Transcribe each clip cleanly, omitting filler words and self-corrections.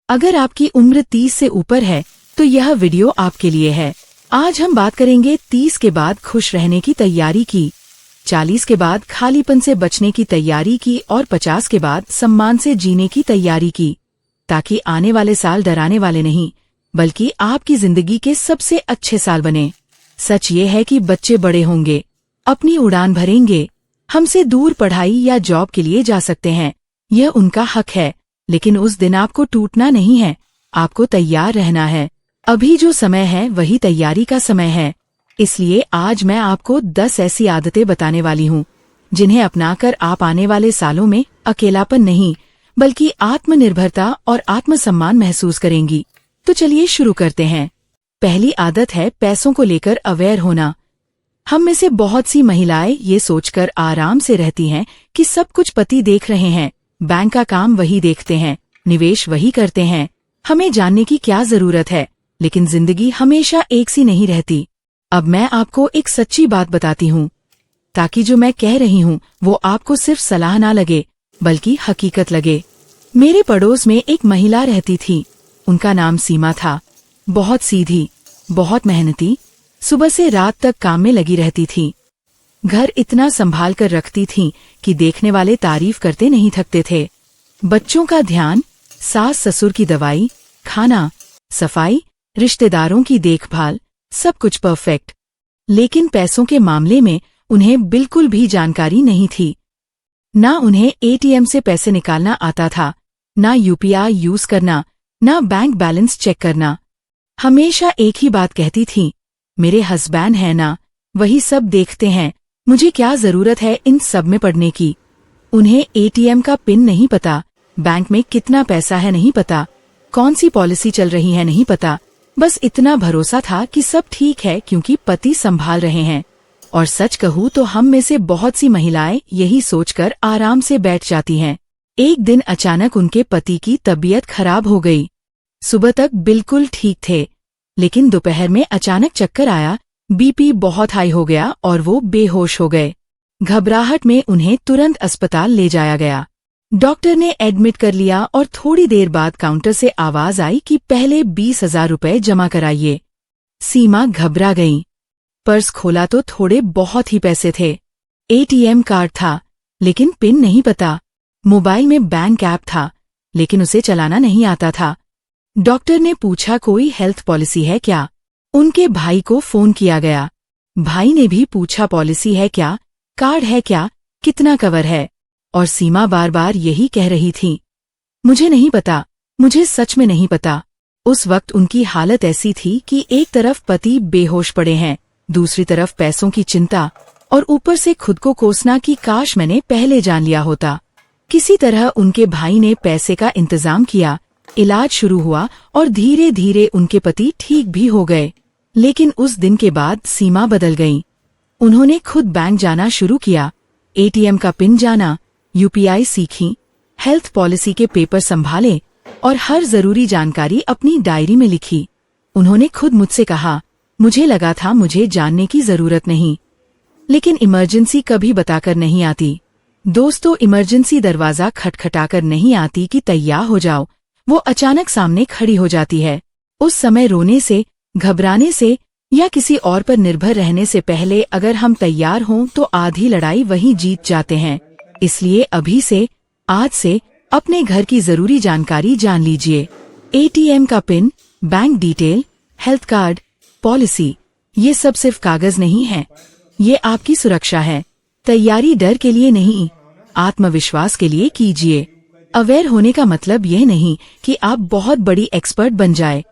अगर आपकी उम्र 30 से ऊपर है तो यह वीडियो आपके लिए है। आज हम बात करेंगे 30 के बाद खुश रहने की तैयारी की, 40 के बाद खालीपन से बचने की तैयारी की और 50 के बाद सम्मान से जीने की तैयारी की, ताकि आने वाले साल डराने वाले नहीं बल्कि आपकी जिंदगी के सबसे अच्छे साल बने। सच ये है कि बच्चे बड़े होंगे, अपनी उड़ान भरेंगे, हमसे दूर पढ़ाई या जॉब के लिए जा सकते हैं, यह उनका हक है। लेकिन उस दिन आपको टूटना नहीं है, आपको तैयार रहना है। अभी जो समय है वही तैयारी का समय है। इसलिए आज मैं आपको 10 ऐसी आदतें बताने वाली हूँ जिन्हें अपनाकर आप आने वाले सालों में अकेलापन नहीं बल्कि आत्मनिर्भरता और आत्मसम्मान महसूस करेंगी। तो चलिए शुरू करते हैं। पहली आदत है पैसों को लेकर अवेयर होना। हम में से बहुत सी महिलाएं ये सोचकर आराम से रहती हैं कि सब कुछ पति देख रहे हैं, बैंक का काम वही देखते हैं, निवेश वही करते हैं, हमें जानने की क्या जरूरत है। लेकिन जिंदगी हमेशा एक सी नहीं रहती। अब मैं आपको एक सच्ची बात बताती हूँ, ताकि जो मैं कह रही हूँ वो आपको सिर्फ सलाह ना लगे बल्कि हकीकत लगे। मेरे पड़ोस में एक महिला रहती थी। उनका नाम सीमा था। बहुत सीधी, बहुत मेहनती, सुबह से रात तक काम में लगी रहती थी। घर इतना संभाल कर रखती थी कि देखने वाले तारीफ करते नहीं थकते थे। बच्चों का ध्यान, सास ससुर की दवाई, खाना, सफाई, रिश्तेदारों की देखभाल, सब कुछ परफेक्ट। लेकिन पैसों के मामले में उन्हें बिल्कुल भी जानकारी नहीं थी। ना उन्हें एटीएम से पैसे निकालना आता था, ना यूपीआई यूज करना, ना बैंक बैलेंस चेक करना। हमेशा एक ही बात कहती थी, मेरे हस्बैंड है ना, वही सब देखते हैं, मुझे क्या जरूरत है इन सब में पड़ने की। उन्हें एटीएम का पिन नहीं पता, बैंक में कितना पैसा है नहीं पता, कौन सी पॉलिसी चल रही है नहीं पता। बस इतना भरोसा था कि सब ठीक है क्योंकि पति संभाल रहे हैं। और सच कहूँ तो हम में से बहुत सी महिलाएं यही सोचकर आराम से बैठ जाती हैं। एक दिन अचानक उनके पति की तबीयत खराब हो गई। सुबह तक बिल्कुल ठीक थे, लेकिन दोपहर में अचानक चक्कर आया, बीपी बहुत हाई हो गया और वो बेहोश हो गए। घबराहट में उन्हें तुरंत अस्पताल ले जाया गया। डॉक्टर ने एडमिट कर लिया और थोड़ी देर बाद काउंटर से आवाज आई कि पहले 20,000 रुपए जमा कराइए। सीमा घबरा गई। पर्स खोला तो थोड़े बहुत ही पैसे थे। एटीएम कार्ड था लेकिन पिन नहीं पता। मोबाइल में बैंक ऐप था लेकिन उसे चलाना नहीं आता था। डॉक्टर ने पूछा कोई हेल्थ पॉलिसी है क्या? उनके भाई को फोन किया गया। भाई ने भी पूछा पॉलिसी है क्या, कार्ड है क्या, कितना कवर है? और सीमा बार बार यही कह रही थी, मुझे नहीं पता, मुझे सच में नहीं पता। उस वक्त उनकी हालत ऐसी थी कि एक तरफ पति बेहोश पड़े हैं, दूसरी तरफ पैसों की चिंता और ऊपर से खुद को कोसना कि काश मैंने पहले जान लिया होता। किसी तरह उनके भाई ने पैसे का इंतजाम किया, इलाज शुरू हुआ और धीरे धीरे उनके पति ठीक भी हो गए। लेकिन उस दिन के बाद सीमा बदल गई। उन्होंने खुद बैंक जाना शुरू किया, एटीएम का पिन जाना, यूपीआई सीखी, हेल्थ पॉलिसी के पेपर संभाले और हर जरूरी जानकारी अपनी डायरी में लिखी। उन्होंने खुद मुझसे कहा, मुझे लगा था मुझे जानने की जरूरत नहीं, लेकिन इमरजेंसी कभी बताकर नहीं आती। दोस्तों, इमरजेंसी दरवाजा खटखटाकर नहीं आती कि तैयार हो जाओ, वो अचानक सामने खड़ी हो जाती है। उस समय रोने से, घबराने से या किसी और पर निर्भर रहने से पहले अगर हम तैयार हों तो आधी लड़ाई वहीं जीत जाते हैं। इसलिए अभी से, आज से अपने घर की जरूरी जानकारी जान लीजिए। एटीएम का pin, bank detail, health card, policy, ये सब सिर्फ कागज नहीं है, ये आपकी सुरक्षा है। तैयारी डर के लिए नहीं, आत्मविश्वास के लिए कीजिए। अवेयर होने का मतलब यह नहीं कि आप बहुत बड़ी एक्सपर्ट बन जाए।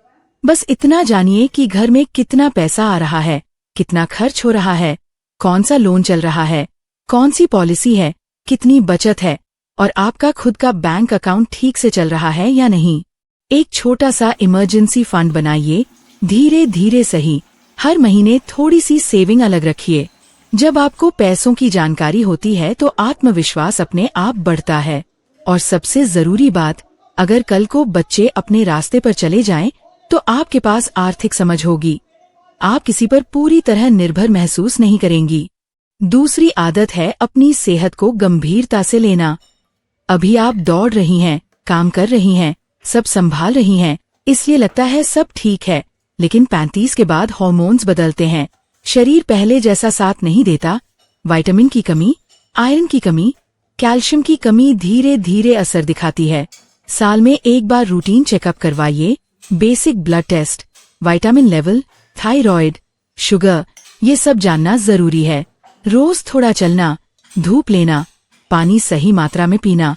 बस इतना जानिए कि घर में कितना पैसा आ रहा है, कितना खर्च हो रहा है, कौन सा लोन चल रहा है, कौन सी पॉलिसी है, कितनी बचत है और आपका खुद का बैंक अकाउंट ठीक से चल रहा है या नहीं। एक छोटा सा इमरजेंसी फंड बनाइए, धीरे धीरे सही, हर महीने थोड़ी सी सेविंग अलग रखिए। जब आपको पैसों की जानकारी होती है तो आत्मविश्वास अपने आप बढ़ता है। और सबसे जरूरी बात, अगर कल को बच्चे अपने रास्ते पर चले जाएं, तो आपके पास आर्थिक समझ होगी। आप किसी पर पूरी तरह निर्भर महसूस नहीं करेंगी। दूसरी आदत है अपनी सेहत को गंभीरता से लेना। अभी आप दौड़ रही हैं, काम कर रही हैं, सब संभाल रही हैं, इसलिए लगता है सब ठीक है। लेकिन 35 के बाद हार्मोन्स बदलते हैं, शरीर पहले जैसा साथ नहीं देता। विटामिन की कमी, आयरन की कमी, कैल्शियम की कमी धीरे धीरे असर दिखाती है। साल में एक बार रूटीन चेकअप करवाइए। Basic blood test, vitamin level, thyroid, sugar, ये सब जानना जरूरी है। रोज थोड़ा चलना, धूप लेना, पानी सही मात्रा में पीना,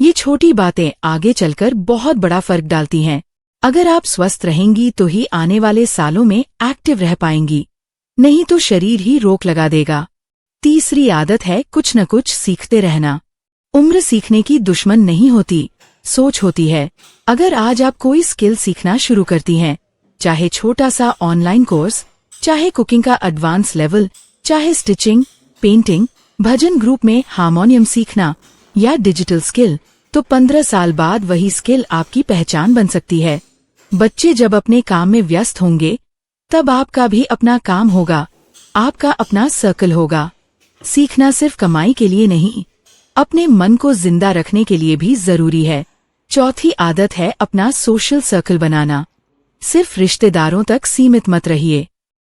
ये छोटी बातें आगे चलकर बहुत बड़ा फर्क डालती हैं। अगर आप स्वस्थ रहेंगी तो ही आने वाले सालों में एक्टिव रह पाएंगी, नहीं तो शरीर ही रोक लगा देगा। तीसरी आदत है कुछ न कुछ सीखते रहना। उम्र सीखने की दुश्मन नहीं होती, सोच होती है। अगर आज आप कोई स्किल सीखना शुरू करती हैं, चाहे छोटा सा ऑनलाइन कोर्स, चाहे कुकिंग का एडवांस लेवल, चाहे स्टिचिंग, पेंटिंग, भजन ग्रुप में हारमोनियम सीखना या डिजिटल स्किल, तो 15 साल बाद वही स्किल आपकी पहचान बन सकती है। बच्चे जब अपने काम में व्यस्त होंगे तब आपका भी अपना काम होगा, आपका अपना सर्कल होगा। सीखना सिर्फ कमाई के लिए नहीं, अपने मन को जिंदा रखने के लिए भी जरूरी है। चौथी आदत है अपना सोशल सर्कल बनाना। सिर्फ रिश्तेदारों तक सीमित मत रहिए,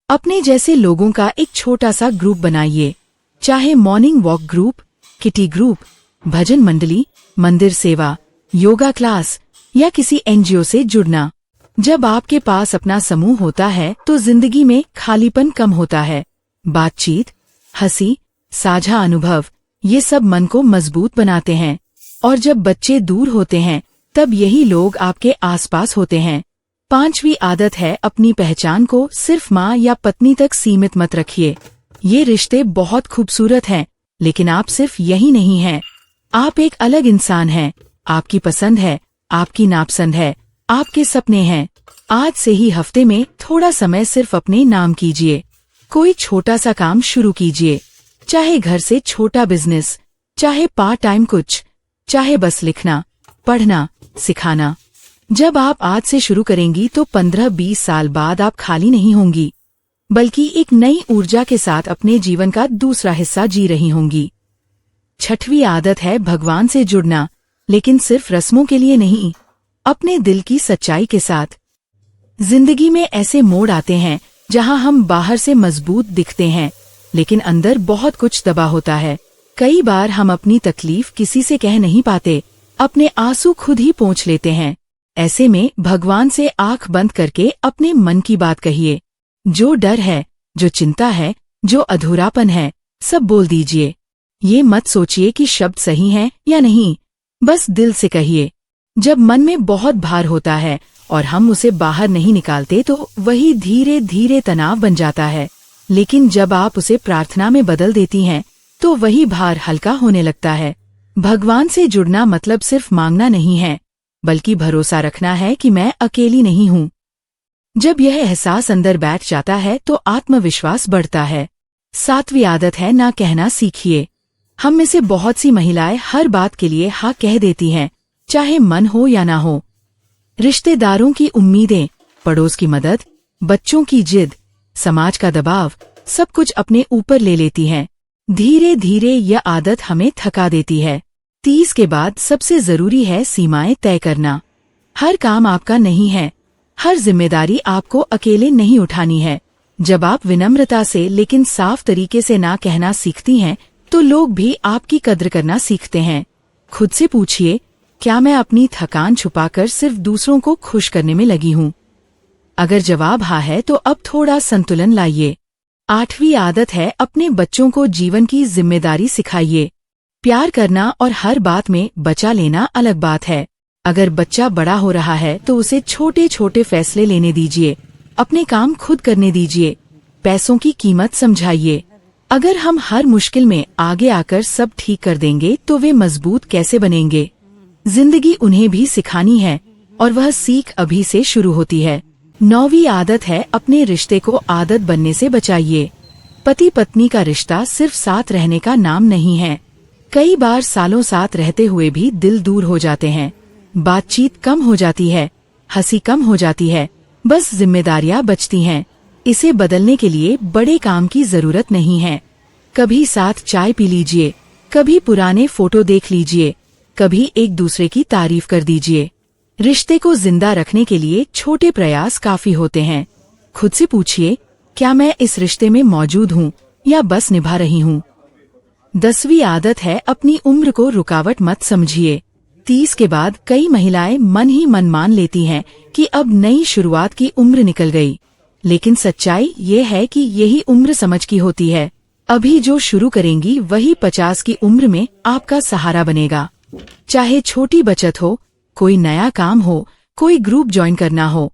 अपने जैसे लोगों का एक छोटा सा ग्रुप बनाइए। चाहे morning walk group, kitty group, भजन मंडली, मंदिर सेवा, योगा क्लास या किसी एनजीओ से जुड़ना। जब आपके पास अपना समूह होता है तो जिंदगी में खालीपन कम होता है। बातचीत, हंसी, साझा अनुभव, ये सब मन को मजबूत बनाते हैं। और जब बच्चे दूर होते हैं तब यही लोग आपके आसपास होते हैं। पांचवी आदत है अपनी पहचान को सिर्फ माँ या पत्नी तक सीमित मत रखिए। ये रिश्ते बहुत खूबसूरत हैं, लेकिन आप सिर्फ यही नहीं हैं। आप एक अलग इंसान हैं। आपकी पसंद है, आपकी नापसंद है, आपके सपने हैं। आज से ही हफ्ते में थोड़ा समय सिर्फ अपने नाम कीजिए। कोई छोटा सा काम शुरू कीजिए, चाहे घर से छोटा बिजनेस, चाहे पार्ट टाइम कुछ, चाहे बस लिखना, पढ़ना, सिखाना। जब आप आज से शुरू करेंगी तो 15-20 साल बाद आप खाली नहीं होंगी, बल्कि एक नई ऊर्जा के साथ अपने जीवन का दूसरा हिस्सा जी रही होंगी। छठवीं आदत है भगवान से जुड़ना, लेकिन सिर्फ रस्मों के लिए नहीं, अपने दिल की सच्चाई के साथ। जिंदगी में ऐसे मोड़ आते हैं जहां हम बाहर से मजबूत दिखते हैं, लेकिन अंदर बहुत कुछ दबा होता है। कई बार हम अपनी तकलीफ किसी से कह नहीं पाते, अपने आंसू खुद ही पोंछ लेते हैं। ऐसे में भगवान से आंख बंद करके अपने मन की बात कहिए। जो डर है, जो चिंता है, जो अधूरापन है, सब बोल दीजिए। ये मत सोचिए कि शब्द सही हैं या नहीं, बस दिल से कहिए। जब मन में बहुत भार होता है और हम उसे बाहर नहीं निकालते तो वही धीरे धीरे तनाव बन जाता है। लेकिन जब आप उसे प्रार्थना में बदल देती हैं तो वही भार हल्का होने लगता है। भगवान से जुड़ना मतलब सिर्फ मांगना नहीं है, बल्कि भरोसा रखना है कि मैं अकेली नहीं हूँ। जब यह एहसास अंदर बैठ जाता है तो आत्मविश्वास बढ़ता है। सातवीं आदत है ना कहना सीखिए। हम में से बहुत सी महिलाएं हर बात के लिए हाँ कह देती हैं, चाहे मन हो या ना हो। रिश्तेदारों की उम्मीदें, पड़ोस की मदद, बच्चों की जिद, समाज का दबाव, सब कुछ अपने ऊपर ले लेती हैं। धीरे धीरे यह आदत हमें थका देती है। 30 के बाद सबसे जरूरी है सीमाएं तय करना। हर काम आपका नहीं है, हर जिम्मेदारी आपको अकेले नहीं उठानी है। जब आप विनम्रता से लेकिन साफ तरीके से ना कहना सीखती हैं तो लोग भी आपकी कद्र करना सीखते हैं। खुद से पूछिए, क्या मैं अपनी थकान छुपाकर सिर्फ दूसरों को खुश करने में लगी हूँ? अगर जवाब हाँ है तो अब थोड़ा संतुलन लाइए। आठवीं आदत है अपने बच्चों को जीवन की जिम्मेदारी सिखाइए। प्यार करना और हर बात में बचा लेना अलग बात है। अगर बच्चा बड़ा हो रहा है तो उसे छोटे छोटे फैसले लेने दीजिए, अपने काम खुद करने दीजिए, पैसों की कीमत समझाइए। अगर हम हर मुश्किल में आगे आकर सब ठीक कर देंगे तो वे मजबूत कैसे बनेंगे? जिंदगी उन्हें भी सिखानी है और वह सीख अभी से शुरू होती है। 9वीं आदत है अपने रिश्ते को आदत बनने से बचाइए। पति पत्नी का रिश्ता सिर्फ साथ रहने का नाम नहीं है। कई बार सालों साथ रहते हुए भी दिल दूर हो जाते हैं, बातचीत कम हो जाती है, हंसी कम हो जाती है, बस जिम्मेदारियां बचती हैं। इसे बदलने के लिए बड़े काम की जरूरत नहीं है। कभी साथ चाय पी लीजिए, कभी पुराने फोटो देख लीजिए, कभी एक दूसरे की तारीफ कर दीजिए। रिश्ते को जिंदा रखने के लिए छोटे प्रयास काफी होते हैं। खुद से पूछिए, क्या मैं इस रिश्ते में मौजूद हूँ या बस निभा रही हूँ। 10वीं आदत है, अपनी उम्र को रुकावट मत समझिए। 30 के बाद कई महिलाएं मन ही मन मान लेती हैं कि अब नई शुरुआत की उम्र निकल गई, लेकिन सच्चाई ये है कि यही उम्र समझ की होती है। अभी जो शुरू करेंगी वही 50 की उम्र में आपका सहारा बनेगा। चाहे छोटी बचत हो, कोई नया काम हो, कोई ग्रुप ज्वाइन करना हो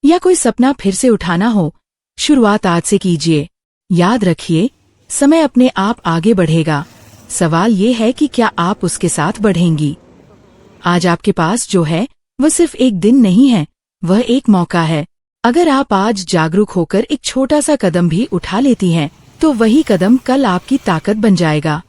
या कोई सपना फिर से उठाना हो, शुरुआत आज से कीजिए। याद रखिए, समय अपने आप आगे बढ़ेगा। सवाल ये है कि क्या आप उसके साथ बढ़ेंगी। आज आपके पास जो है वह सिर्फ एक दिन नहीं है, वह एक मौका है। अगर आप आज जागरूक होकर एक छोटा सा कदम भी उठा लेती हैं, तो वही कदम कल आपकी ताकत बन जाएगा।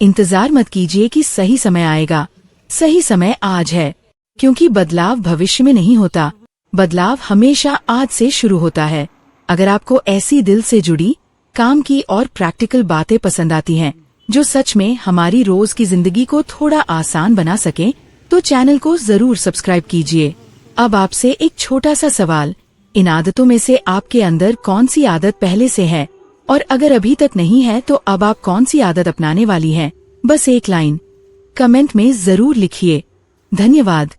इंतजार मत कीजिए कि सही समय आएगा, सही समय आज है, क्योंकि बदलाव भविष्य में नहीं होता, बदलाव हमेशा आज से शुरू होता है। अगर आपको ऐसी दिल से जुड़ी, काम की और प्रैक्टिकल बातें पसंद आती हैं, जो सच में हमारी रोज की जिंदगी को थोड़ा आसान बना सके, तो चैनल को जरूर सब्सक्राइब कीजिए। अब आपसे एक छोटा सा सवाल, इन आदतों में से आपके अंदर कौन सी आदत पहले से है, और अगर अभी तक नहीं है तो अब आप कौन सी आदत अपनाने वाली हैं? बस एक लाइन कमेंट में जरूर लिखिए। धन्यवाद।